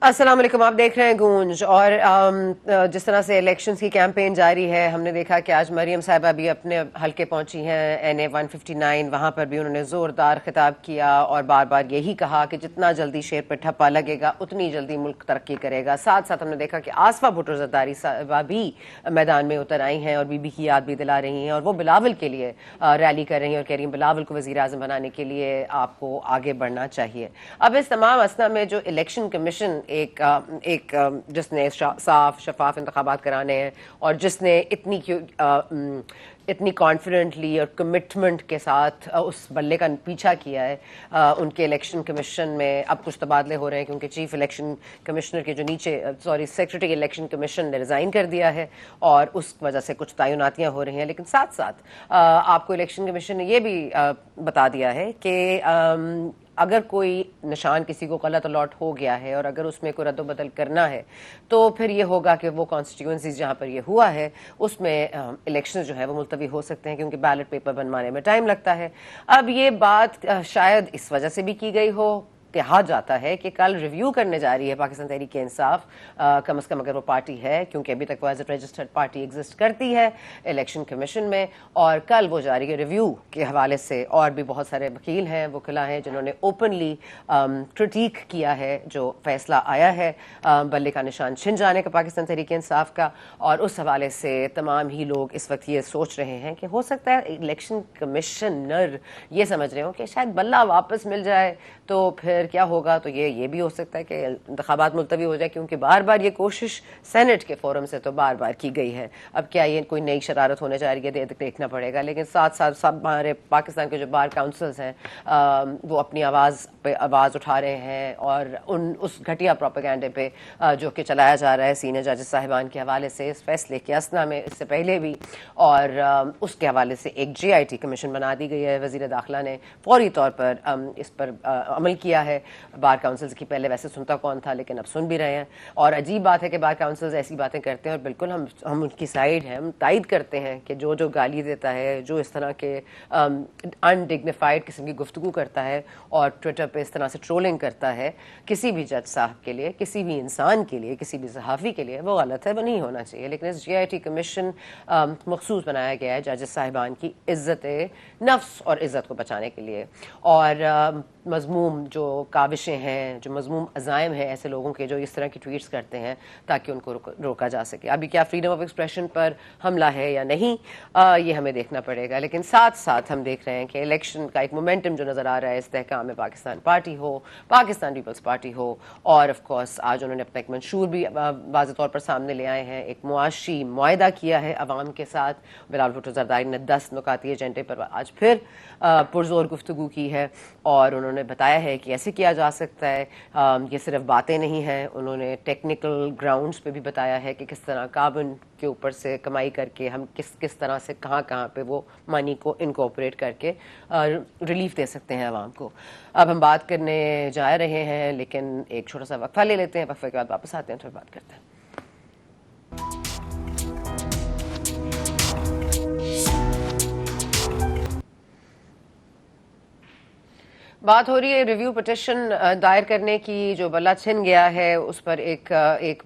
السلام علیکم، آپ دیکھ رہے ہیں گونج. اور جس طرح سے الیکشنز کی کیمپین جاری ہے، ہم نے دیکھا کہ آج مریم صاحبہ بھی اپنے حلقے پہنچی ہیں NA 159. وہاں پر بھی انہوں نے زوردار خطاب کیا اور بار بار یہی کہا کہ جتنا جلدی شیر پہ ٹھپا لگے گا اتنی جلدی ملک ترقی کرے گا. ساتھ ساتھ ہم نے دیکھا کہ آصفہ بھٹو زرداری صاحبہ بھی میدان میں اتر آئی ہیں اور بی بی کی یاد بھی دلا رہی ہیں، اور وہ بلاول کے لیے ریلی کر رہی ہیں اور کہہ رہی ہیں بلاول کو وزیر اعظم بنانے کے لیے آپ کو آگے بڑھنا چاہیے. اب اس تمام اسنا میں جو الیکشن کمیشن ایک جس نے صاف شفاف انتخابات کرانے ہیں اور جس نے اتنی کانفیڈنٹلی اور کمٹمنٹ کے ساتھ اس بلے کا پیچھا کیا ہے، ان کے الیکشن کمیشن میں اب کچھ تبادلے ہو رہے ہیں کیونکہ چیف الیکشن کمشنر کے جو سیکرٹری الیکشن کمیشن نے ریزائن کر دیا ہے اور اس وجہ سے کچھ تعیناتیاں ہو رہی ہیں. لیکن ساتھ ساتھ آپ کو الیکشن کمیشن نے یہ بھی بتا دیا ہے کہ اگر کوئی نشان کسی کو غلط الاٹ ہو گیا ہے اور اگر اس میں کوئی رد و بدل کرنا ہے تو پھر یہ ہوگا کہ وہ کانسٹیٹیوئنسیز جہاں پر یہ ہوا ہے اس میں الیکشن جو ہے وہ ملتوی ہو سکتے ہیں کیونکہ بیلٹ پیپر بنوانے میں ٹائم لگتا ہے. اب یہ بات شاید اس وجہ سے بھی کی گئی ہو، کہا جاتا ہے کہ کل ریویو کرنے جا رہی ہے پاکستان تحریک انصاف، کم از کم اگر وہ پارٹی ہے، کیونکہ ابھی تک وہ as a registered party exist کرتی ہے الیکشن کمیشن میں، اور کل وہ جا رہی ہے ریویو کے حوالے سے. اور بھی بہت سارے وکیل ہیں، وکلا ہیں جنہوں نے اوپنلی کرٹیک کیا ہے جو فیصلہ آیا ہے بلے کا نشان چھن جانے کا پاکستان تحریک انصاف کا. اور اس حوالے سے تمام ہی لوگ اس وقت یہ سوچ رہے ہیں کہ ہو سکتا ہے الیکشن کمشنر یہ سمجھ رہے ہوں کہ شاید بلہ واپس مل جائے تو پھر کیا ہوگا. تو یہ بھی ہو سکتا ہے کہ انتخابات ملتوی ہو جائے، کیونکہ بار بار یہ کوشش سینٹ کے فورم سے تو بار بار کی گئی ہے. اب کیا یہ کوئی نئی شرارت ہونے جا رہی ہے دیکھنا پڑے گا. لیکن ساتھ ساتھ سب ہمارے پاکستان کے جو بار کاؤنسلز ہیں وہ اپنی آواز پہ آواز اٹھا رہے ہیں اور اس گھٹیا پروپیگنڈے پہ جو کہ چلایا جا رہا ہے سینئر ججز صاحبان کے حوالے سے اس فیصلے کے اسنا میں اس سے پہلے بھی، اور اس کے حوالے سے ایک GIT کمیشن بنا دی گئی ہے. وزیر داخلہ نے فوری طور پر اس پر عمل کیا ہے. بار کاؤنسلز کی پہلے ویسے سنتا کون تھا، لیکن اب سن بھی رہے ہیں. اور عجیب بات ہے کہ بار کاؤنسلز ایسی باتیں کرتے ہیں اور بالکل ہم ان کی سائیڈ ہیں، ہم تائید کرتے ہیں کہ جو گالی دیتا ہے، جو اس طرح کے انڈگنیفائڈ قسم کی گفتگو کرتا ہے اور ٹویٹر پہ اس طرح سے ٹرولنگ کرتا ہے کسی بھی جج صاحب کے لیے، کسی بھی انسان کے لیے، کسی بھی صحافی کے لیے، وہ غلط ہے، وہ نہیں ہونا چاہیے. لیکن اس GIT کمیشن مخصوص بنایا گیا ہے ججز صاحبان کی عزت نفس اور عزت کو بچانے کے لیے. اور مذموم جو کاوشیں ہیں، جو مذموم عزائم ہیں ایسے لوگوں کے جو اس طرح کی ٹویٹس کرتے ہیں تاکہ ان کو روکا جا سکے. ابھی کیا فریڈم آف ایکسپریشن پر حملہ ہے یا نہیں، یہ ہمیں دیکھنا پڑے گا. لیکن ساتھ ساتھ ہم دیکھ رہے ہیں کہ الیکشن کا ایک مومنٹم جو نظر آ رہا ہے استحکام پاکستان پارٹی ہو، پاکستان پیپلز پارٹی ہو، اور آف کورس آج انہوں نے اپنا ایک منشور بھی واضح طور پر سامنے لے آئے ہیں. ایک معاشی معاہدہ کیا ہے عوام کے ساتھ. بلاول بھٹو زرداری نے 10 نکاتی ایجنڈے پر آج پھر پرزور گفتگو کی ہے اور انہوں نے بتایا ہے کہ ایسے کیا جا سکتا ہے. یہ صرف باتیں نہیں ہیں، انہوں نے ٹیکنیکل گراؤنڈز پہ بھی بتایا ہے کہ کس طرح کاربن کے اوپر سے کمائی کر کے ہم کس طرح سے کہاں پہ وہ منی کو انکوپریٹ کر کے ریلیف دے سکتے ہیں عوام کو. اب ہم بات کرنے جا رہے ہیں لیکن ایک چھوٹا سا وقفہ لے لیتے ہیں، وقفے کے بعد واپس آتے ہیں پھر بات کرتے ہیں. بات ہو رہی ہے ریویو پٹیشن دائر کرنے کی. جو بلہ چھن گیا ہے اس پر ایک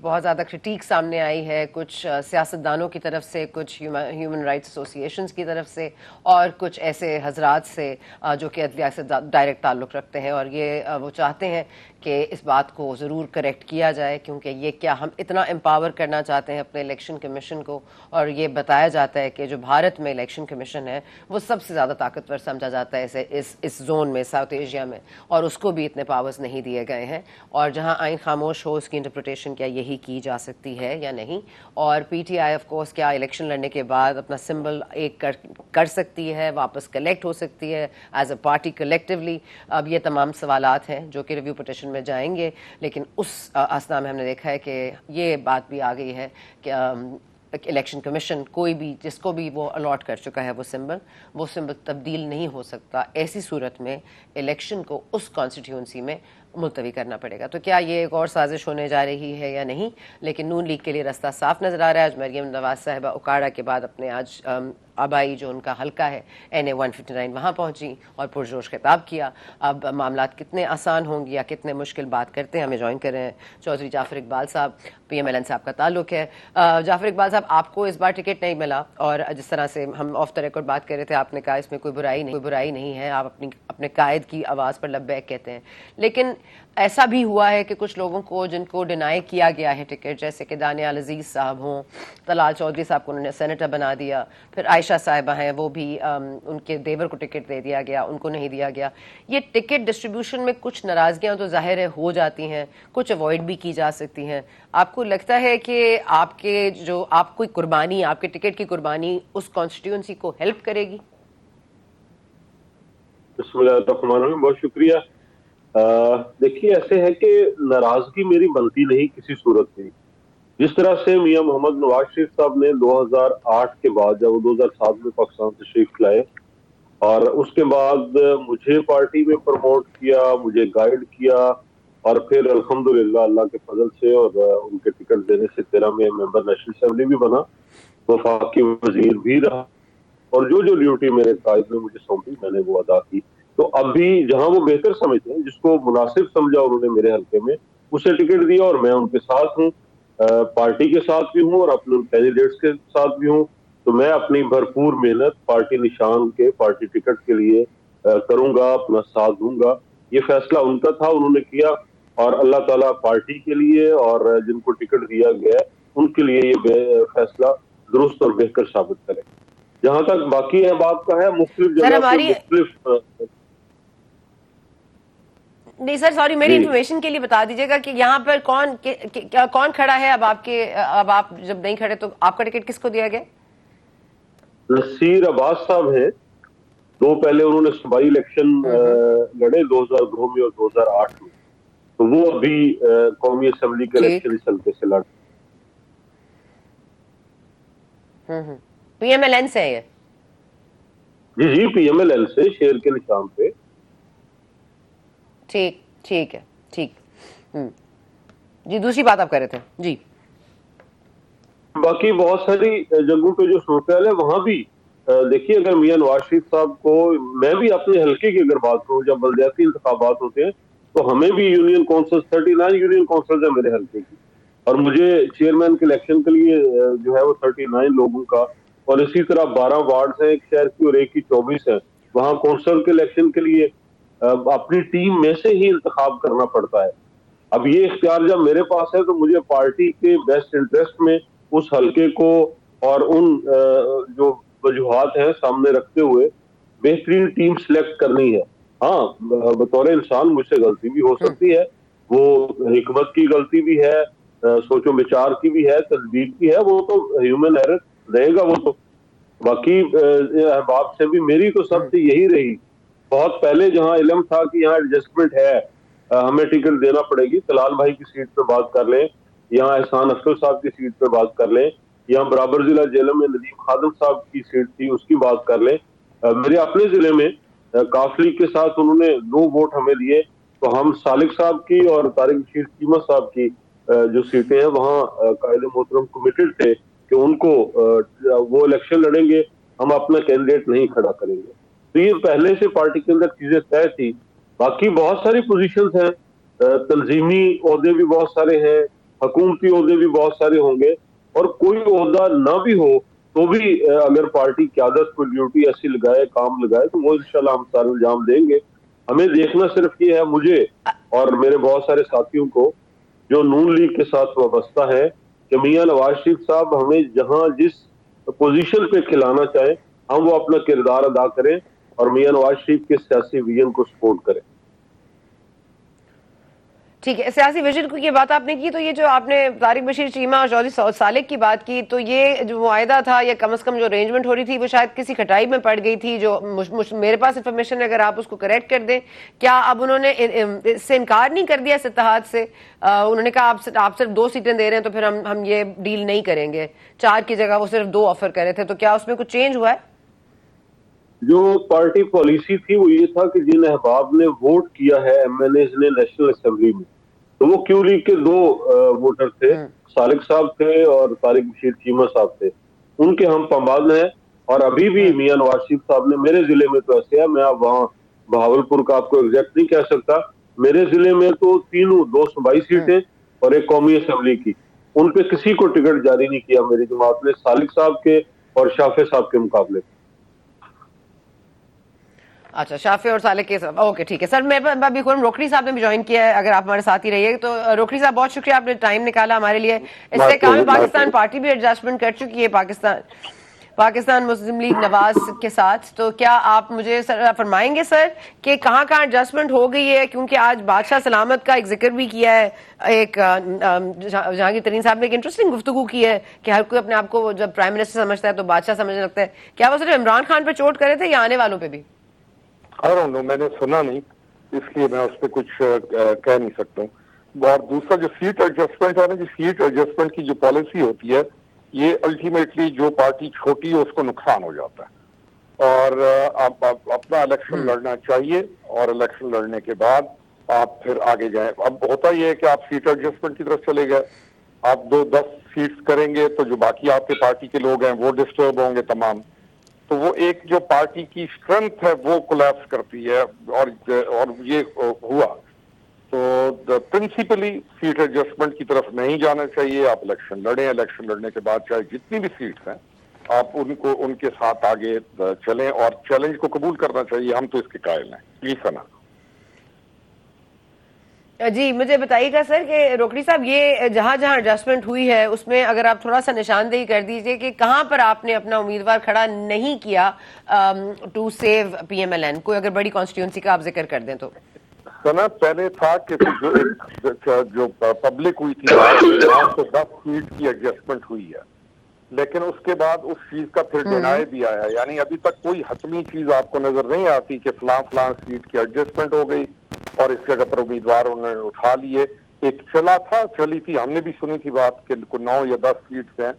بہت زیادہ کرٹیک سامنے آئی ہے کچھ سیاستدانوں کی طرف سے، کچھ ہیومن رائٹس ایسوسیشنز کی طرف سے، اور کچھ ایسے حضرات سے جو کہ عدلیہ سے ڈائریکٹ تعلق رکھتے ہیں. اور یہ وہ چاہتے ہیں کہ اس بات کو ضرور کریکٹ کیا جائے کیونکہ یہ کیا ہم اتنا امپاور کرنا چاہتے ہیں اپنے الیکشن کمیشن کو، اور یہ بتایا جاتا ہے کہ جو بھارت میں الیکشن کمیشن ہے وہ سب سے زیادہ طاقتور سمجھا جاتا ہے اس زون میں، ساؤتھ ایشیا میں، اور اس کو بھی اتنے پاورز نہیں دیے گئے ہیں. اور جہاں آئین خاموش ہو اس کی انٹرپریٹیشن کیا یہی کی جا سکتی ہے یا نہیں. اور PTI آف کورس کیا الیکشن لڑنے کے بعد اپنا سمبل ایک کر سکتی ہے، واپس کلیکٹ ہو سکتی ہے ایز اے پارٹی کلیکٹیولی. اب یہ تمام سوالات ہیں جو کہ ریویو پٹیشن میں جائیں گے. لیکن اس اسنا میں ہم نے دیکھا ہے کہ یہ بات بھی آ گئی ہے کہ الیکشن کمیشن کوئی بھی جس کو بھی وہ الاٹ کر چکا ہے وہ سمبل تبدیل نہیں ہو سکتا. ایسی صورت میں الیکشن کو اس کانسٹیٹیوئنسی میں ملتوی کرنا پڑے گا. تو کیا یہ ایک اور سازش ہونے جا رہی ہے یا نہیں؟ لیکن نون لیگ کے لیے راستہ صاف نظر آ رہا ہے. آج مریم نواز صاحبہ اکاڑا کے بعد اپنے آج آبائی جو ان کا حلقہ ہے NA 159 وہاں پہنچی اور پرجوش خطاب کیا. اب معاملات کتنے آسان ہوں گے یا کتنے مشکل بات کرتے ہیں. ہمیں جوائن کر رہے ہیں چودھری جعفر اقبال صاحب, PMLN سے آپ کا تعلق ہے. جعفر اقبال صاحب, آپ کو اس بار ٹکٹ نہیں ملا اور جس طرح سے ہم آف دا ریکارڈ بات کر رہے تھے, آپ نے کہا اس میں کوئی برائی نہیں ہے, آپ اپنے قائد کی آواز پر لبیک کہتے ہیں. لیکن ایسا بھی ہوا ہے کہ کچھ لوگوں کو جن کو ڈینائی کیا گیا ہے ٹکٹ, جیسے کہ دانیال عزیز صاحب ہوں, طلال چودھری صاحب کو انہوں نے سینیٹر بنا دیا, پھر عائشہ صاحبہ ہیں وہ بھی ان کے دیور کو ٹکٹ دے دیا گیا, ان کو نہیں دیا گیا. یہ ٹکٹ ڈسٹریبیوشن میں کچھ ناراضگیاں تو ظاہر ہے ہو جاتی ہیں, کچھ اوائڈ بھی کی جا سکتی ہیں. آپ کو لگتا ہے کہ آپ کی قربانی, آپ کے ٹکٹ کی قربانی اس کانسٹیٹیوئنسی کو ہیلپ کرے گی؟ بسم اللہ الرحمن الرحیم, بہت شکریہ. دیکھیے ایسے ہے کہ ناراضگی میری بنتی نہیں کسی صورت میں. جس طرح سے میاں محمد نواز شریف صاحب نے 2008 کے بعد, جب وہ 2007 میں پاکستان تشریف لائے اور اس کے بعد مجھے پارٹی میں پروموٹ کیا, مجھے گائیڈ کیا, اور پھر الحمدللہ اللہ کے فضل سے اور ان کے ٹکٹ دینے سے 13 میں ممبر نیشنل اسمبلی بھی بنا, وفاقی وزیر بھی رہا, اور جو ڈیوٹی میرے قائد نے مجھے سونپی میں نے وہ ادا کی. تو اب بھی جہاں وہ بہتر سمجھتے ہیں, جس کو مناسب سمجھا انہوں نے میرے حلقے میں, اسے ٹکٹ دیا اور میں ان کے ساتھ ہوں, پارٹی کے ساتھ بھی ہوں اور اپنے کینڈیڈیٹس کے ساتھ بھی ہوں. تو میں اپنی بھرپور محنت پارٹی نشان کے, پارٹی ٹکٹ کے لیے کروں گا, اپنا ساتھ دوں گا. یہ فیصلہ ان کا تھا, انہوں نے کیا, اور اللہ تعالیٰ پارٹی کے لیے اور جن کو ٹکٹ دیا گیا ہے ان کے لیے یہ فیصلہ درست اور بہتر ثابت کرے. جہاں تک باقی احباب کا ہے, مختلف سر جگہ پہ ہماری مختلف نہیں سر سوری, میری جی انفارمیشن کے لیے بتا دیجیے گا کہ یہاں پر کون کھڑا ہے اب آپ جب نہیں کھڑے تو آپ کا ٹکٹ کس کو دیا گیا؟ نصیر عباس صاحب ہیں, تو پہلے انہوں نے صوبائی الیکشن لڑے 2002 میں اور 2008 میں, تو وہ ابھی قومی اسمبلی کے ٹھیک, الیکشن اس حلقے سے لڑ. PMLN سے ہے یہ؟ جی PMLN سے, شیر کے نشان پہ. ٹھیک ہے, ٹھیک. جی دوسری بات آپ کہہ رہے تھے. جی باقی بہت ساری جگہوں پہ جو صورتحال ہے وہاں بھی دیکھیے, اگر میاں نواز شریف صاحب کو, میں بھی اپنے حلقے کی اگر بات کروں, جب بلدیاتی انتخابات ہوتے ہیں تو ہمیں بھی یونین کونسل 39 یونین کونسل ہے میرے حلقے کی, اور مجھے چیئرمین کے الیکشن کے لیے جو ہے وہ 39 لوگوں کا, اور اسی طرح 12 وارڈز ہیں ایک شہر کی اور ایک کی 24 ہیں, وہاں کونسل کے الیکشن کے لیے اپنی ٹیم میں سے ہی انتخاب کرنا پڑتا ہے. اب یہ اختیار جب میرے پاس ہے تو مجھے پارٹی کے بیسٹ انٹرسٹ میں اس حلقے کو اور ان جو وجوہات ہیں سامنے رکھتے ہوئے بہترین ٹیم سلیکٹ کرنی ہے. ہاں بطور انسان مجھ سے غلطی بھی ہو سکتی ہے, وہ حکمت کی غلطی بھی ہے, سوچ و بچار کی بھی ہے, تدبیر کی ہے, وہ تو ہیومن ایرر رہے گا وہ تو. باقی احباب سے بھی میری تو سب سے یہی رہی, بہت پہلے جہاں علم تھا کہ یہاں ایڈجسٹمنٹ ہے, ہمیں ٹکٹ دینا پڑے گی, طلال بھائی کی سیٹ پہ بات کر لیں, یہاں احسان افضل صاحب کی سیٹ پہ بات کر لیں, یہاں برابر ضلع جیلم میں ندیم خادم صاحب کی سیٹ تھی اس کی بات کر لیں. میرے اپنے ضلع میں کافلی کے ساتھ انہوں نے 2 ووٹ ہمیں دیے, تو ہم سالک صاحب کی اور طارق بشیر چیمہ صاحب کی جو سیٹیں ہیں وہاں قائد محترم کمیٹڈ تھے کہ ان کو وہ الیکشن لڑیں گے, ہم اپنا کینڈیڈیٹ نہیں کھڑا کریں گے. تو یہ پہلے سے پارٹی کے اندر چیزیں طے تھی. باقی بہت ساری پوزیشنز ہیں, تنظیمی عہدے بھی بہت سارے ہیں, حکومتی عہدے بھی بہت سارے ہوں گے, اور کوئی عہدہ نہ بھی ہو تو بھی اگر پارٹی قیادت کو ڈیوٹی ایسی لگائے, کام لگائے, تو وہ انشاءاللہ ہم سارے انجام دیں گے. ہمیں دیکھنا صرف یہ ہے, مجھے اور میرے بہت سارے ساتھیوں کو جو نون لیگ کے ساتھ وابستہ ہے, کہ میاں نواز شریف صاحب ہمیں جہاں جس پوزیشن پہ کھلانا چاہیں ہم وہ اپنا کردار ادا کریں اور میاں نواز شریف کے سیاسی ویژن کو سپورٹ کریں. ٹھیک ہے, سیاسی ویژن کی یہ بات آپ نے کی, تو یہ جو آپ نے طارق بشیر چیمہ اور چودھری سالک کی بات کی, تو یہ جو معاہدہ تھا یا کم از کم جو ارینجمنٹ ہو رہی تھی وہ شاید کسی کھٹائی میں پڑ گئی تھی, جو میرے پاس انفارمیشن ہے, اگر آپ اس کو کریکٹ کر دیں. کیا اب انہوں نے اس سے انکار نہیں کر دیا اس اتحاد سے؟ انہوں نے کہا آپ صرف 2 سیٹیں دے رہے ہیں تو پھر ہم یہ ڈیل نہیں کریں گے, 4 کی جگہ وہ صرف 2 آفر کر رہے تھے, تو کیا اس میں کچھ چینج ہوا ہے؟ جو پارٹی پالیسی تھی وہ یہ تھا کہ جن احباب نے ووٹ کیا ہے MNAs نے نیشنل اسمبلی میں, تو وہ کیو لیگ کے 2 ووٹر تھے, سالک صاحب تھے اور طارق بشیر چیمہ صاحب تھے, ان کے ہم پامال ہیں, اور ابھی بھی میاں نواز شریف صاحب نے, میرے ضلع میں تو ایسے ہے, میں اب وہاں بہاولپور کا آپ کو ایگزیکٹ نہیں کہہ سکتا, میرے ضلع میں تو تینوں 2 صوبائی سیٹیں اور ایک قومی اسمبلی کی, ان پہ کسی کو ٹکٹ جاری نہیں کیا میری جماعت نے, سالک صاحب کے اور شافع صاحب کے مقابلے. اچھا, شافع اور سالک کے ساتھ, اوکے ٹھیک ہے سر. میں ابھی روکڑی صاحب نے بھی جوائن کیا ہے, اگر آپ ہمارے ساتھ ہی رہیے تو. روکڑی صاحب بہت شکریہ, آپ نے ٹائم نکالا ہمارے لیے. استحکام پاکستان پارٹی بھی ایڈجسٹمنٹ کر چکی ہے پاکستان مسلم لیگ نواز کے ساتھ, تو کیا آپ مجھے فرمائیں گے سر کہ کہاں کہاں ایڈجسٹمنٹ ہو گئی ہے؟ کیونکہ آج بادشاہ سلامت کا ایک ذکر بھی کیا ہے, ایک جہانگیر ترین صاحب نے ایک انٹرسٹنگ گفتگو کی ہے کہ ہر کوئی اپنے آپ کو جب پرائم منسٹر سمجھتا ہے تو بادشاہ سمجھنے لگتا ہے. کیا وہ صرف عمران خان پہ چوٹ کرے تھے یا آنے والوں پہ بھی؟ میں نے سنا نہیں, اس لیے میں اس پہ کچھ کہہ نہیں سکتا ہوں. اور دوسرا جو سیٹ ایڈجسٹمنٹ ہے نا, جو سیٹ ایڈجسٹمنٹ کی جو پالیسی ہوتی ہے, یہ الٹیمیٹلی جو پارٹی چھوٹی ہے اس کو نقصان ہو جاتا ہے. اور آپ اپنا الیکشن لڑنا چاہیے, اور الیکشن لڑنے کے بعد آپ پھر آگے جائیں. اب ہوتا یہ ہے کہ آپ سیٹ ایڈجسٹمنٹ کی طرف چلے گئے, آپ 10 سیٹس کریں گے تو جو باقی آپ کے پارٹی کے لوگ ہیں وہ ڈسٹرب ہوں گے تمام, تو وہ ایک جو پارٹی کی اسٹرینتھ ہے وہ کولیپس کرتی ہے, اور یہ ہوا. تو پرنسپلی سیٹ ایڈجسٹمنٹ کی طرف نہیں جانا چاہیے. آپ الیکشن لڑیں, الیکشن لڑنے کے بعد چاہے جتنی بھی سیٹس ہیں آپ ان کے ساتھ آگے چلیں, اور چیلنج کو قبول کرنا چاہیے. ہم تو اس کے قائل ہیں. جی سنا. جی مجھے بتائیے گا سر کہ روکڑی صاحب, یہ جہاں جہاں ایڈجسٹمنٹ ہوئی ہے اس میں اگر آپ تھوڑا سا نشاندہی کر دیجئے کہ کہاں پر آپ نے اپنا امیدوار کھڑا نہیں کیا to save P M L N. کوئی اگر بڑی کانسٹیٹیونسی کا آپ ذکر کر دیں تو. سنا پہلے تھا کہ جو پبلک ہوئی تھی بات, 9 سے 10 سیٹ کی ایڈجسٹمنٹ ہوئی ہے, لیکن اس کے بعد اس چیز کا پھر ڈینائی بھی آیا. یعنی ابھی تک کوئی حتمی چیز آپ کو نظر نہیں آتی کہ فلاں سیٹ کی ایڈجسٹمنٹ ہو گئی اور اس جگہ پر امیدوار انہوں نے اٹھا لیے. ایک چلی تھی, ہم نے بھی سنی تھی بات کہ 9 یا 10 سیٹس ہیں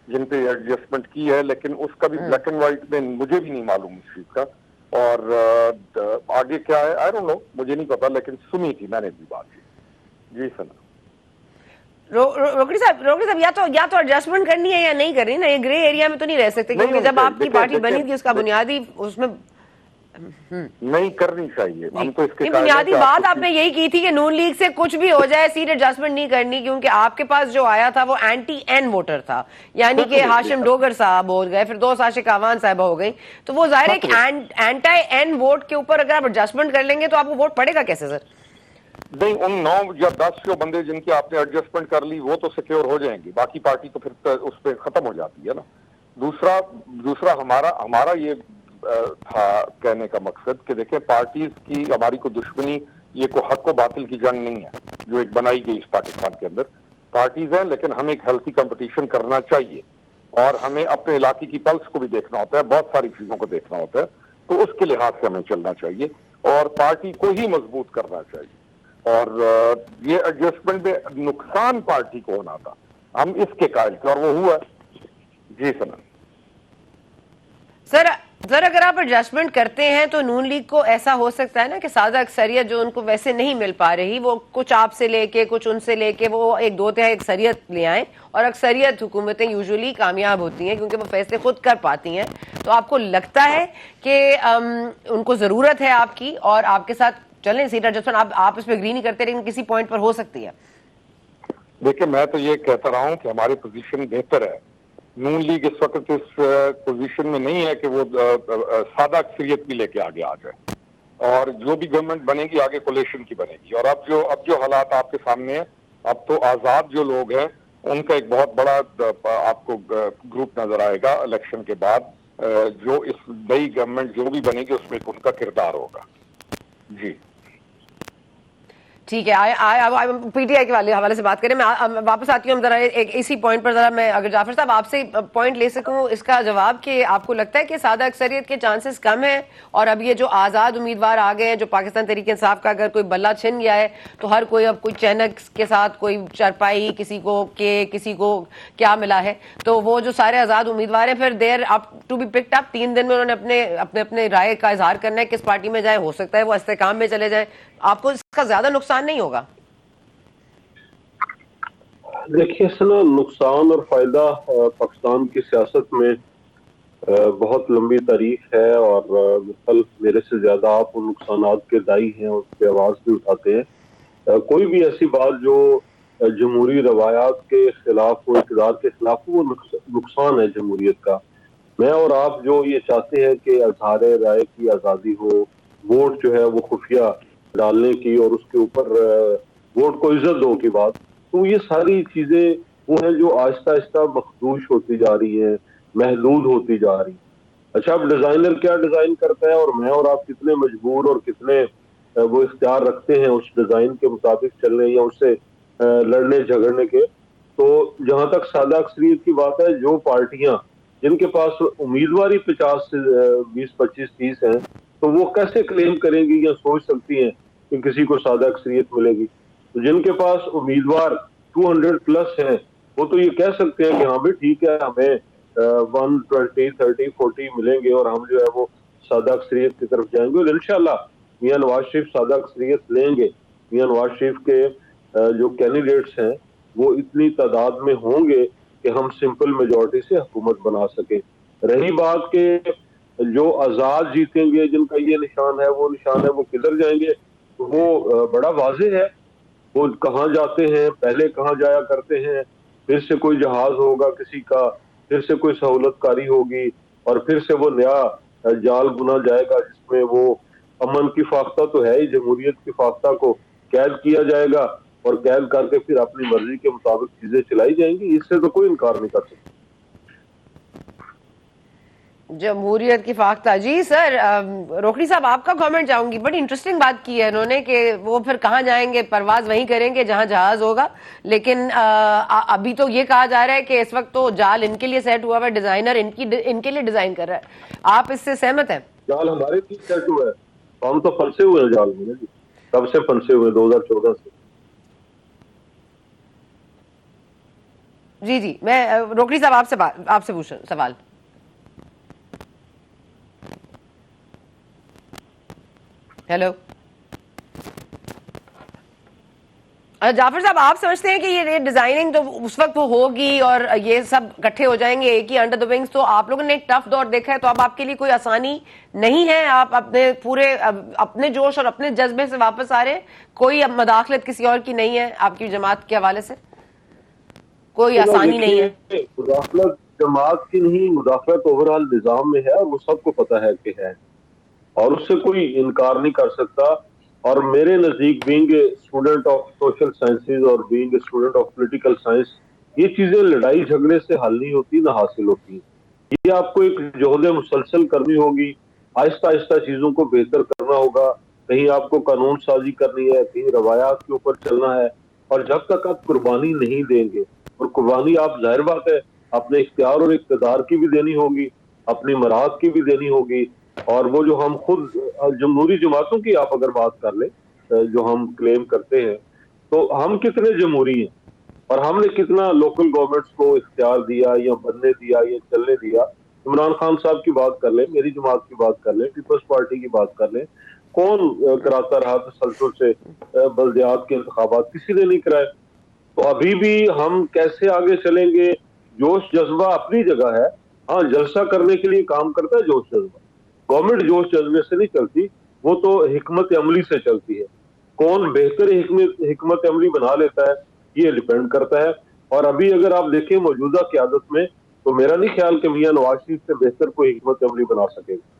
جن پہ ایڈجسٹمنٹ کی ہے, لیکن اس کا بھی بلیک اینڈ وائٹ میں مجھے بھی نہیں معلوم اس چیز کا. اور آگے کیا ہے آئی ڈونٹ نو, مجھے نہیں پتا, لیکن سنی تھی میں نے بھی بات کی. جی سنا. روکڑی صاحب یا تو ایڈجسٹمنٹ کرنی ہے یا نہیں کرنی نا, یہ گرے ایریا میں تو نہیں رہ سکتے, کیونکہ جب آپ کی پارٹی بنی تھی اس کا بنیادی اس میں نہیں کرنی چاہیے. ہم تو اس کے بنیادی بات آپ نے یہی کی تھی کہ نون لیگ سے کچھ بھی ہو جائے سیٹ ایڈجسٹمنٹ نہیں کرنی, کیونکہ آپ کے پاس جو آیا تھا وہ اینٹی این ووٹر تھا, یعنی کہ ہاشم ڈوگر صاحب ہو گئے, پھر 2 عاشق آوان صاحبہ ہو گئی, تو وہ ظاہر ہے کہ اینٹی این ووٹ کے اوپر اگر آپ ایڈجسٹمنٹ کر لیں گے تو آپ کو ووٹ پڑے گا کیسے سر؟ نہیں, ان 9 یا 10 جو بندے جن کی آپ نے ایڈجسٹمنٹ کر لی وہ تو سیکیور ہو جائیں گے, باقی پارٹی تو پھر اس پہ ختم ہو جاتی ہے نا. دوسرا ہمارا یہ تھا کہنے کا مقصد کہ دیکھیں پارٹیز کی ہماری کو دشمنی, یہ کو حق و باطل کی جنگ نہیں ہے جو ایک بنائی گئی اس پاکستان کے اندر. پارٹیز ہیں لیکن ہمیں ایک ہیلتھی کمپٹیشن کرنا چاہیے, اور ہمیں اپنے علاقے کی پلس کو بھی دیکھنا ہوتا ہے, بہت ساری چیزوں کو دیکھنا ہوتا ہے. تو اس کے لحاظ سے ہمیں چلنا چاہیے اور پارٹی کو ہی مضبوط کرنا چاہیے. اور یہ ایڈجسٹمنٹ میں نقصان پارٹی کو ہونا تھا, ہم اس کے قائل تھے اور وہ ہوا. جی سنا. سر اگر آپ ایڈجسٹمنٹ کرتے ہیں تو نون لیگ کو ایسا ہو سکتا ہے نا کہ سادہ اکثریت جو ان کو ویسے نہیں مل پا رہی, وہ کچھ آپ سے لے کے کچھ ان سے لے کے وہ 1/2 اکثریت لے آئیں, اور اکثریت حکومتیں یوزولی کامیاب ہوتی ہیں کیونکہ وہ فیصلے خود کر پاتی ہیں. تو آپ کو لگتا ہے کہ ان کو ضرورت ہے آپ کی اور آپ کے ساتھ چلیں سیٹ ایڈجسٹمنٹ, آپ اس پہ اگری نہیں کرتے لیکن کسی پوائنٹ پر ہو سکتی ہے؟ دیکھیں میں تو یہ کہتا رہا ہوں کہ ہماری پوزیشن بہتر ہے. نون لیگ اس وقت اس پوزیشن میں نہیں ہے کہ وہ سادہ اکثریت بھی لے کے آگے آ جائے, اور جو بھی گورنمنٹ بنے گی آگے کولیشن کی بنے گی. اور اب جو حالات آپ کے سامنے ہیں, اب تو آزاد جو لوگ ہیں ان کا ایک بہت بڑا آپ کو گروپ نظر آئے گا الیکشن کے بعد, جو اس نئی گورنمنٹ جو بھی بنے گی اس میں ان کا کردار ہوگا. جی ٹھیک ہے, پی ٹی آئی کے حوالے سے بات کریں. میں واپس آتی ہوں ذرا اسی پوائنٹ پر, ذرا میں اگر جعفر صاحب آپ سے پوائنٹ لے سکوں اس کا جواب کہ آپ کو لگتا ہے کہ سادہ اکثریت کے چانسز کم ہیں, اور اب یہ جو آزاد امیدوار آ گئے ہیں جو پاکستان تحریک انصاف کا اگر کوئی بلہ چھن گیا ہے تو ہر کوئی اب کوئی چینک کے ساتھ کوئی چرپائی, کسی کو کسی کو کیا ملا ہے, تو وہ جو سارے آزاد امیدوار ہیں پھر they're up to be picked up, 3 دن میں انہوں نے اپنے رائے کا اظہار کرنا ہے کس پارٹی میں جائیں. ہو سکتا ہے وہ استحکام میں چلے جائیں, آپ کو اس کا زیادہ نقصان نہیں ہوگا؟ دیکھیے سنا, نقصان اور فائدہ پاکستان کی سیاست میں بہت لمبی تاریخ ہے اور مثل میرے سے زیادہ آپ ان نقصانات کے دائی ہیں، اس پہ آواز بھی اٹھاتے ہیں. کوئی بھی ایسی بات جو جمہوری روایات کے خلاف ہو، اقتدار کے خلاف ہو، وہ نقصان ہے جمہوریت کا. میں اور آپ جو یہ چاہتے ہیں کہ اظہار رائے کی آزادی ہو، ووٹ جو ہے وہ خفیہ ڈالنے کی اور اس کے اوپر ووٹ کو عزت دو کی بات، تو یہ ساری چیزیں وہ ہیں جو آہستہ آہستہ مخدوش ہوتی جا رہی ہیں، محدود ہوتی جا رہی. اچھا، اب ڈیزائنر کیا ڈیزائن کرتا ہے اور میں اور آپ کتنے مجبور اور کتنے وہ اختیار رکھتے ہیں اس ڈیزائن کے مطابق چلنے یا اس سے لڑنے جھگڑنے کے. تو جہاں تک سادہ اکثریت کی بات ہے، جو پارٹیاں جن کے پاس امیدواری 50 سے 20 25 30 ہیں، تو وہ کیسے کلیم کریں گی یا سوچ سکتی ہیں کہ کسی کو سادہ اکثریت ملے گی؟ تو جن کے پاس امیدوار 200 پلس ہیں، وہ تو یہ کہہ سکتے ہیں کہ ہاں بھی ٹھیک ہے، ہمیں 120 30 40 ملیں گے اور ہم جو ہے وہ سادہ اکثریت کی طرف جائیں گے. اور انشاءاللہ میاں نواز شریف سادہ اکثریت لیں گے. میاں نواز شریف کے جو کینڈیڈیٹس ہیں وہ اتنی تعداد میں ہوں گے کہ ہم سمپل میجورٹی سے حکومت بنا سکیں. رہی بات کہ جو آزاد جیتیں گے، جن کا یہ نشان ہے وہ نشان ہے، وہ کدھر جائیں گے، وہ بڑا واضح ہے. وہ کہاں جاتے ہیں، پہلے کہاں جایا کرتے ہیں، پھر سے کوئی جہاز ہوگا کسی کا، پھر سے کوئی سہولت کاری ہوگی اور پھر سے وہ نیا جال بنا جائے گا جس میں وہ امن کی فاختہ تو ہے ہی، جمہوریت کی فاختہ کو قید کیا جائے گا اور قید کر کے پھر اپنی مرضی کے مطابق چیزیں چلائی جائیں گی. اس سے تو کوئی انکار نہیں کر سکتا. جمہوریت کی فاختہ. جی سر، روکڑی صاحب آپ کا کامنٹ چاہوں گی. بڑی انٹرسٹنگ بات کی ہے انہوں نے کہ وہ پھر کہاں جائیں گے، پرواز وہیں کریں گے جہاں جہاز ہوگا. لیکن ابھی تو یہ کہا جا رہا ہے کہ اس وقت تو جال ان کے لیے سیٹ ہوا ہے، ڈیزائنر ان کے لیے ڈیزائن کر رہا ہے. آپ اس سے سہمت ہیں؟ جال ہمارے لیے سیٹ ہوا ہے، ہم تو پھنسے ہوئے ہیں جال میں. کب سے پھنسے ہوئے؟ 2014 سے. جی میں روکڑی صاحب آپ سے پوچھ سوال. ہیلو جعفر صاحب، آپ سمجھتے ہیں کہ یہ ڈیزائننگ تو اس وقت ہوگی اور یہ سب اکٹھے ہو جائیں گے ایک ہی انڈر دی ونگز؟ تو آپ لوگوں نے ایک ٹف دور دیکھا ہے، تو اب آپ کے لیے کوئی آسانی نہیں ہے؟ آپ اپنے جوش اور اپنے جذبے سے واپس آ رہے ہیں؟ کوئی اب مداخلت کسی اور کی نہیں ہے آپ کی جماعت کے حوالے سے؟ کوئی آسانی نہیں ہے؟ مداخلت جماعت کی نہیں، مداخلت اوور آل نظام میں ہے اور وہ سب کو پتا ہے کہ ہے اور اس سے کوئی انکار نہیں کر سکتا. اور میرے نزدیک being a student of social sciences اور being a student of political science, یہ چیزیں لڑائی جھگڑے سے حل نہیں ہوتی، نہ حاصل ہوتی ہیں. یہ آپ کو ایک جہد مسلسل کرنی ہوگی، آہستہ آہستہ چیزوں کو بہتر کرنا ہوگا. کہیں آپ کو قانون سازی کرنی ہے، کہیں روایات کے اوپر چلنا ہے. اور جب تک آپ قربانی نہیں دیں گے، اور قربانی آپ ظاہر بات ہے اپنے اختیار اور اقتدار کی بھی دینی ہوگی، اپنی مراد کی بھی دینی ہوگی. اور وہ جو ہم خود جمہوری جماعتوں کی آپ اگر بات کر لیں جو ہم کلیم کرتے ہیں، تو ہم کتنے جمہوری ہیں اور ہم نے کتنا لوکل گورنمنٹس کو اختیار دیا یا بننے دیا یا چلنے دیا. عمران خان صاحب کی بات کر لیں، میری جماعت کی بات کر لیں، پیپلز پارٹی کی بات کر لیں، کون کراتا رہا تسلسل سے بلدیات کے انتخابات؟ کسی نے نہیں کرائے. تو ابھی بھی ہم کیسے آگے چلیں گے؟ جوش جذبہ اپنی جگہ ہے، ہاں جلسہ کرنے کے لیے کام کرتا ہے جوش جذبہ. گورنمنٹ جوش جذبے سے نہیں چلتی، وہ تو حکمت عملی سے چلتی ہے. کون بہتر حکمت عملی بنا لیتا ہے یہ ڈیپینڈ کرتا ہے. اور ابھی اگر آپ دیکھیں موجودہ قیادت میں، تو میرا نہیں خیال کہ میاں نواز شریف سے بہتر کوئی حکمت عملی بنا سکے گا.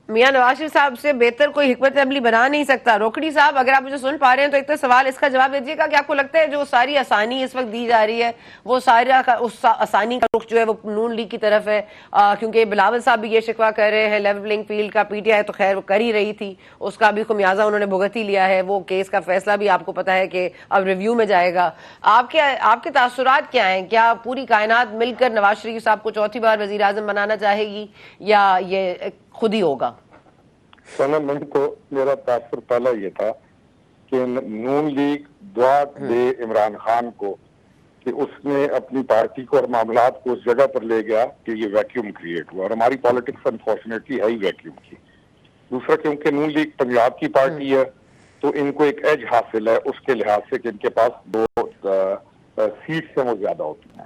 میاں نواز شریف صاحب سے بہتر کوئی حکمت عملی بنا نہیں سکتا. روکڑی صاحب، اگر آپ مجھے سن پا رہے ہیں تو ایک تو سوال اس کا جواب دیجیے گا کہ آپ کو لگتا ہے جو ساری آسانی اس وقت دی جا رہی ہے، وہ سارا اس آسانی کا رخ جو ہے وہ نون لیگ کی طرف ہے؟ کیونکہ بلاول صاحب بھی یہ شکوہ کر رہے ہیں، لیول پلینگ فیلڈ کا پی ٹی آئی تو خیر وہ کر ہی رہی تھی، اس کا بھی خمیازہ انہوں نے بھگت ہی لیا ہے. وہ کیس کا فیصلہ بھی آپ کو پتا ہے کہ اب ریویو میں جائے گا. آپ کے تاثرات کیا ہیں؟ کیا پوری کائنات مل کر نواز شریف صاحب کو چوتھی بار وزیر اعظم بنانا چاہے گی یا یہ خود ہی ہوگا؟ سنا میں تو میرا تاثر پہلا یہ تھا کہ نون لیگ دعا دے عمران خان کو کہ اس نے اپنی پارٹی کو اور معاملات کو اس جگہ پر لے گیا کہ یہ ویکیوم کریٹ ہوا، اور ہماری پالیٹکس انفارچونیٹلی ہے ہی ویکیوم کی. دوسرا کیونکہ نون لیگ پنجاب کی پارٹی ہے تو ان کو ایک ایج حاصل ہے اس کے لحاظ سے کہ ان کے پاس 2 سیٹس ہیں وہ زیادہ ہوتی ہیں.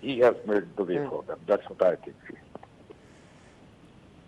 He has made the way for them. That's what I think.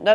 The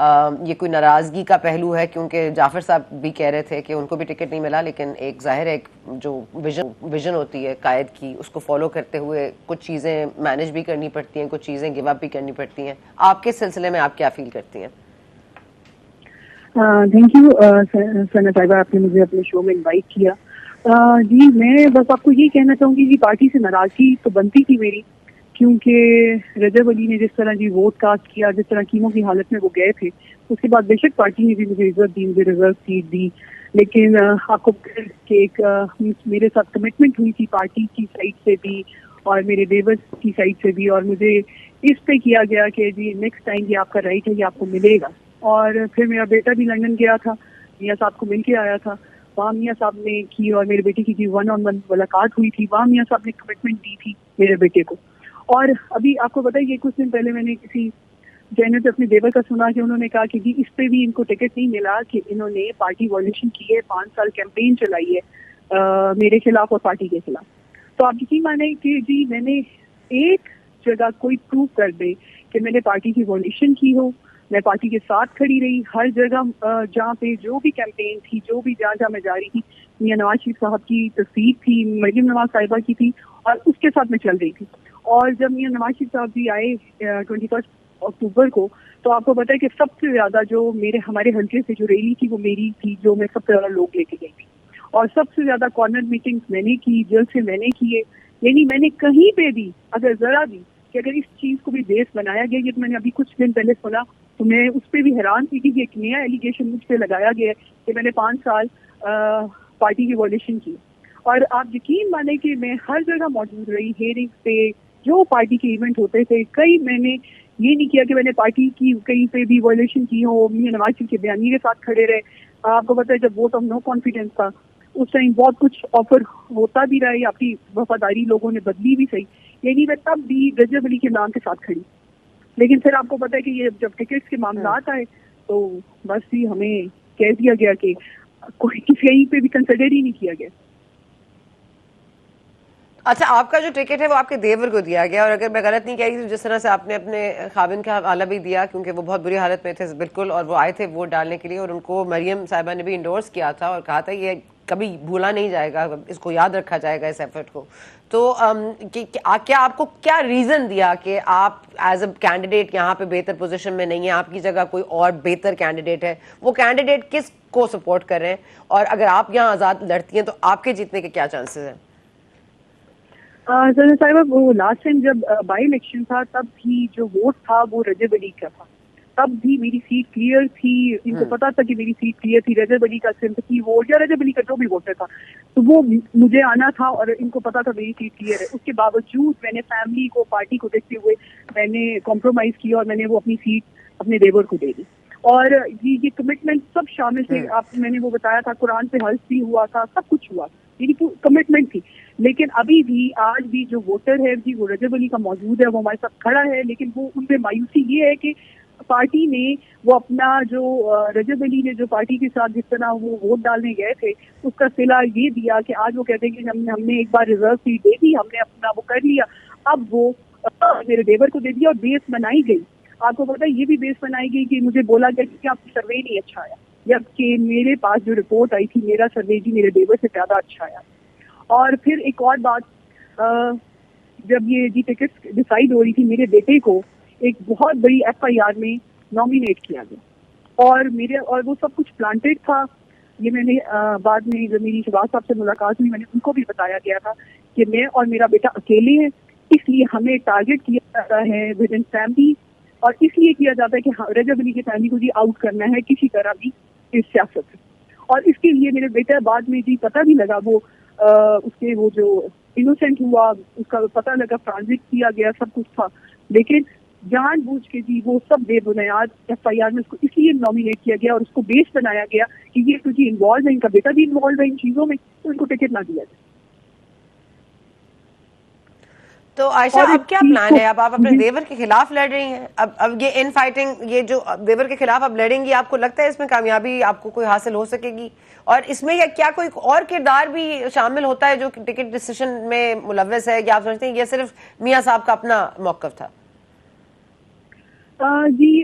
یہ کوئی ناراضگی کا پہلو ہے؟ کیونکہ جعفر صاحب بھی کہہ رہے تھے کہ ان کو بھی ٹکٹ نہیں ملا، لیکن ایک ظاہر ہے ایک جو ویژن ہوتی ہے قائد کی، اس کو فالو کرتے ہوئے کچھ چیزیں مینیج بھی کرنی پڑتی ہیں، کچھ چیزیں گیو اپ بھی کرنی پڑتی ہیں. آپ کے سلسلے میں آپ کیا فیل کرتی ہیں؟ تھینک یو ثنا صاحبہ، آپ نے مجھے اپنے شو میں انوائٹ کیا. جی میں بس آپ کو یہ کہنا چاہوں گی کہ پارٹی سے ناراضگی تو بنتی تھی میری، کیونکہ رجب علی نے جس طرح جی ووٹ کاسٹ کیا، جس طرح کیموں کی حالت میں وہ گئے تھے، اس کے بعد بے شک پارٹی نے بھی مجھے عزت دی، مجھے ریزرو سیٹ دی، لیکن آپ کو کہ ایک میرے ساتھ کمٹمنٹ ہوئی تھی پارٹی کی سائڈ سے بھی اور میرے دیور کی سائڈ سے بھی، اور مجھے اس پہ کیا گیا کہ جی نیکسٹ ٹائم یہ آپ کا رائٹ ہے، یہ آپ کو ملے گا. اور پھر میرا بیٹا بھی لندن گیا تھا، میاں صاحب کو مل کے آیا تھا، وہاں میاں صاحب نے کی اور میرے بیٹے کی 1 on 1 ملاقات ہوئی تھی، وہاں میاں صاحب نے کمٹمنٹ دی تھی میرے بیٹے کو. اور ابھی آپ کو بتائیے کچھ دن پہلے میں نے کسی چینل پہ اپنے دیور کا سنا کہ انہوں نے کہا کہ جی اس پہ بھی ان کو ٹکٹ نہیں ملا کہ انہوں نے پارٹی وائلیشن کی ہے، 5 سال کیمپین چلائی ہے میرے خلاف اور پارٹی کے خلاف. تو آپ یقین مانیں کہ جی میں نے ایک جگہ کوئی پروف کر دے کہ میں نے پارٹی کی وائلیشن کی ہو، میں پارٹی کے ساتھ کھڑی رہی ہر جگہ جہاں پہ جو بھی کیمپین تھی، جو بھی جہاں جہاں میں جا رہی تھی، میاں نواز شریف صاحب کی تصویر تھی، مریم نواز صاحبہ کی تھی، اور اس کے ساتھ میں چل رہی تھی. اور جب میاں نواز شریف صاحب جی آئے 21 اکتوبر کو، تو آپ کو پتا ہے کہ سب سے زیادہ جو ہمارے حلقے سے جو ریلی تھی وہ میری تھی، جو میں سب سے زیادہ لوگ لے کے گئی تھی، اور سب سے زیادہ کارنر میٹنگز میں نے کی، جلسے میں نے کیے. یعنی میں نے کہیں پہ بھی اگر ذرا بھی کہ اگر اس چیز کو بھی بیس بنایا گیا، یہ تو میں نے ابھی کچھ دن پہلے سنا تو میں اس پہ بھی حیران تھی کہ ایک نیا ایلیگیشن مجھ پہ لگایا گیا ہے کہ میں نے 5 سال پارٹی کی وائلیشن کی. اور آپ یقین مانیں کہ میں ہر جگہ موجود رہی، ہیئرنگ پہ جو پارٹی کے ایونٹ ہوتے تھے، کئی میں نے یہ نہیں کیا کہ میں نے پارٹی کی کہیں پہ بھی وائلیشن کی ہو. میاں نواز شریف کے بیانیے کے ساتھ کھڑے رہے. آپ کو پتہ ہے جب ووٹ آف نو کانفیڈنس تھا اس ٹائم بہت کچھ آفر ہوتا بھی رہا، آپ کی وفاداری لوگوں نے بدلی بھی صحیح، یعنی میں تب بھی رجب علی کے نام کے ساتھ کھڑی. لیکن پھر آپ کو پتہ ہے کہ یہ جب ٹکٹس کے معاملات آئے تو بس ہی ہمیں کہہ دیا گیا کہ کوئی کہیں پہ بھی کنسیڈر ہی نہیں کیا گیا. اچھا، آپ کا جو ٹکٹ ہے وہ آپ کے دیور کو دیا گیا، اور اگر میں غلط نہیں کہہ رہی تو جس طرح سے آپ نے اپنے خاوند کا حوالہ بھی دیا، کیونکہ وہ بہت بری حالت میں تھے بالکل، اور وہ آئے تھے ووٹ ڈالنے کے لیے، اور ان کو مریم صاحبہ نے بھی انڈورس کیا تھا اور کہا تھا یہ کبھی بھولا نہیں جائے گا، اس کو یاد رکھا جائے گا اس ایفرٹ کو. تو کیا آپ کو کیا ریزن دیا کہ آپ ایز اے کینڈیڈیٹ یہاں پہ بہتر پوزیشن میں نہیں ہیں، آپ کی جگہ کوئی اور بہتر کینڈیڈیٹ ہے، وہ کینڈیڈیٹ کس کو سپورٹ کر رہے ہیں، اور اگر آپ یہاں آزاد لڑتی ہیں تو آپ کے جیتنے کے کیا چانسز ہیں؟ سر صاحبہ وہ لاسٹ ٹائم جب بائی الیکشن تھا تب بھی جو ووٹ تھا وہ رجب علی کا تھا، تب بھی میری سیٹ کلیئر تھی، ان کو پتا تھا کہ میری سیٹ کلیئر تھی. رجب علی کا سمپتھی ووٹ یا رجب علی کا جو بھی ووٹر تھا تو وہ مجھے آنا تھا، اور ان کو پتا تھا میری سیٹ کلیئر ہے. اس کے باوجود میں نے فیملی کو، پارٹی کو دیکھتے ہوئے میں نے کمپرومائز کیا اور میں نے وہ اپنی سیٹ اپنے دیور کو دے دی. اور یہ کمٹمنٹ سب شامل تھے، آپ میں نے وہ بتایا تھا، قرآن پہ حلف بھی ہوا تھا، سب کچھ ہوا، میری کمٹمنٹ تھی. لیکن ابھی بھی آج بھی جو ووٹر ہے جی وہ رجب علی کا موجود ہے، وہ ہمارے ساتھ کھڑا ہے. لیکن وہ ان پہ مایوسی یہ ہے کہ پارٹی نے وہ اپنا جو رجب علی نے جو پارٹی کے ساتھ جس طرح وہ ووٹ ڈالنے گئے تھے اس کا صلہ یہ دیا کہ آج وہ کہتے ہیں کہ ہم نے ایک بار ریزرو سیٹ دے دی، ہم نے اپنا وہ کر لیا، اب وہ میرے دیور کو دے دیا، اور بیس بنائی گئی. آپ کو پتا یہ بھی بیس بنائی گئی کہ مجھے بولا گیا کہ آپ کا سروے نہیں اچھا آیا، جبکہ میرے پاس جو رپورٹ آئی تھی میرا سروے جی میرے دیور سے زیادہ اچھا آیا. اور پھر ایک اور بات، جب یہ جی ٹکٹ ڈیسائیڈ ہو رہی تھی میرے بیٹے کو ایک بہت بڑی ایف آئی آر میں نامینیٹ کیا گیا، اور وہ سب کچھ پلانٹیڈ تھا. یہ میں نے بعد میں جب میری شہباز صاحب سے ملاقات ہوئی میں نے ان کو بھی بتایا گیا تھا کہ میں اور میرا بیٹا اکیلے ہیں، اس لیے ہمیں ٹارگیٹ کیا جاتا ہے ود ان فیملی، اور اس لیے کیا جاتا ہے کہ رجب علی کی فیملی کو جی آؤٹ کرنا ہے کسی طرح بھی اس سیاست سے. اور اس کے لیے میرے بیٹا بعد میں جی پتہ بھی لگا، وہ اس کے وہ جو انوسینٹ ہوا اس کا پتہ لگا، ٹرانزٹ کیا گیا، سب کچھ تھا، لیکن جان بوجھ کے جی وہ سب بے بنیاد ایف آئی آر میں اس کو اس لیے نامینیٹ کیا گیا اور اس کو بیس بنایا گیا کہ یہ تو جی انوالو ہے، ان کا بیٹا بھی انوالو ہے ان چیزوں میں، تو ان کو ٹکٹ نہ دیا جائے. تو عائشہ اب کیا پلان ہے؟ اب آپ اپنے دیور کے خلاف لڑ رہی ہیں، اب یہ ان فائٹنگ، یہ جو دیور کے خلاف اب لڑیں گی، آپ کو لگتا ہے اس میں کامیابی آپ کو کوئی حاصل ہو سکے گی؟ اور اس میں کیا کوئی اور کردار بھی شامل ہوتا ہے جو ٹکٹ ڈیسیشن میں ملوث ہے، یا آپ سمجھتے ہیں یہ صرف میاں صاحب کا اپنا موقف تھا؟ جی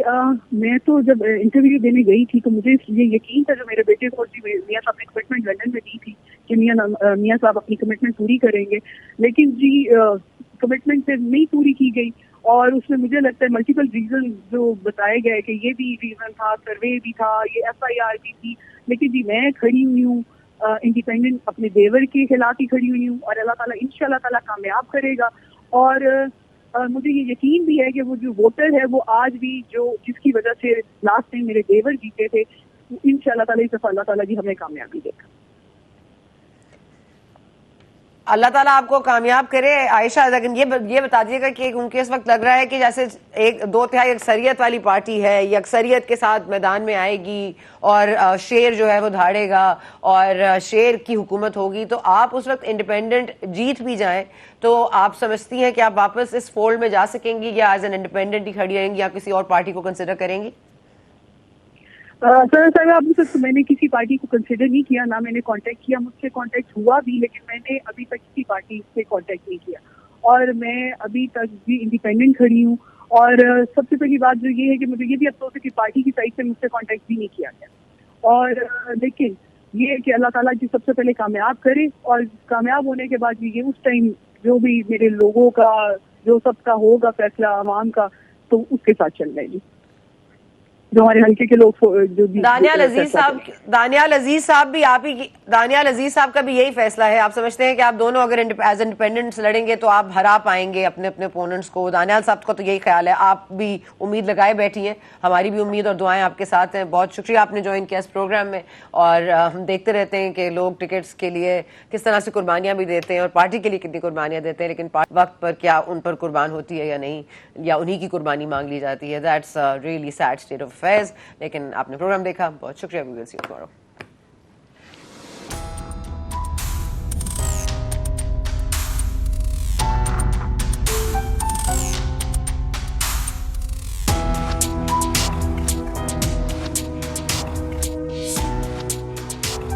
میں تو جب انٹرویو دینے گئی تھی تو مجھے یہ یقین تھا جو میرے بیٹے کو جی میاں صاحب نے کمٹمنٹ لندن میں دی تھی کہ میاں صاحب اپنی کمٹمنٹ پوری کریں گے، لیکن جی کمٹمنٹ پھر نہیں پوری کی گئی، اور اس میں مجھے لگتا ہے ملٹیپل ریزن جو بتائے گئے کہ یہ بھی ریزن تھا، سروے بھی تھا، یہ FIR بھی تھی، لیکن جی میں کھڑی ہوئی ہوں انڈیپینڈنٹ اپنے دیور کے خلاف ہی کھڑی ہوئی ہوں، اور اللہ تعالیٰ انشاءاللہ تعالیٰ کامیاب کرے گا. اور مجھے یہ یقین بھی ہے کہ وہ جو ووٹر ہے وہ آج بھی جس کی وجہ سے لاسٹ ٹائم میرے دیور جیتے تھے، انشاءاللہ تعالیٰ اس دفعہ اللہ تعالیٰ جی ہمیں کامیابی دے گا. اللہ تعالیٰ آپ کو کامیاب کرے. عائشہ لیکن یہ بتا دیجیے گا کہ کیونکہ اس وقت لگ رہا ہے کہ جیسے 2/3 اکثریت والی پارٹی ہے، یہ اکثریت کے ساتھ میدان میں آئے گی اور شیر جو ہے وہ دھاڑے گا اور شیر کی حکومت ہوگی، تو آپ اس وقت انڈیپینڈنٹ جیت بھی جائیں تو آپ سمجھتی ہیں کہ آپ واپس اس فولڈ میں جا سکیں گی یا ایز این انڈیپینڈنٹ ہی کھڑی رہیں گی یا کسی اور پارٹی کو کنسیڈر کریں گی؟ سر صاحب میں نے کسی پارٹی کو کنسیڈر نہیں کیا، نہ میں نے کانٹیکٹ کیا، مجھ سے کانٹیکٹ ہوا بھی لیکن میں نے ابھی تک کسی پارٹی سے کانٹیکٹ نہیں کیا، اور میں ابھی تک بھی انڈیپینڈنٹ کھڑی ہوں. اور سب سے پہلی بات جو یہ ہے کہ مجھے یہ بھی افسوس ہے کہ پارٹی کی سائڈ سے مجھ سے کانٹیکٹ بھی نہیں کیا گیا. اور لیکن یہ ہے کہ اللہ تعالیٰ جی سب سے پہلے کامیاب کرے، اور کامیاب ہونے کے بعد یہ اس ٹائم جو بھی میرے لوگوں کا جو سب کا ہوگا فیصلہ عوام کا، تو اس کے ساتھ چل رہے گی جو ہمارے حلقے کے لوگ جو بھی. دانیال عزیز صاحب کا بھی یہی فیصلہ ہے. آپ سمجھتے ہیں کہ آپ دونوں اگر ایز انڈیپینڈنٹس لڑیں گے تو آپ ہرا پائیں گے اپنے اپوننٹس کو؟ دانیال صاحب کا تو یہی خیال ہے. آپ بھی امید لگائے بیٹھی ہیں، ہماری بھی امید اور دعائیں آپ کے ساتھ ہیں. بہت شکریہ آپ نے جوائن کیا اس پروگرام میں، اور ہم دیکھتے رہتے ہیں کہ لوگ ٹکٹس کے لیے کس طرح سے قربانیاں بھی دیتے ہیں اور پارٹی کے لیے کتنی قربانیاں دیتے ہیں، لیکن وقت پر کیا ان پر قربان ہوتی ہے یا نہیں، یا انہی کی قربانی مانگ لی جاتی ہے. That's really sad state of affairs. لیکن آپ نے پروگرام دیکھا، بہت شکریہ. We will see you tomorrow.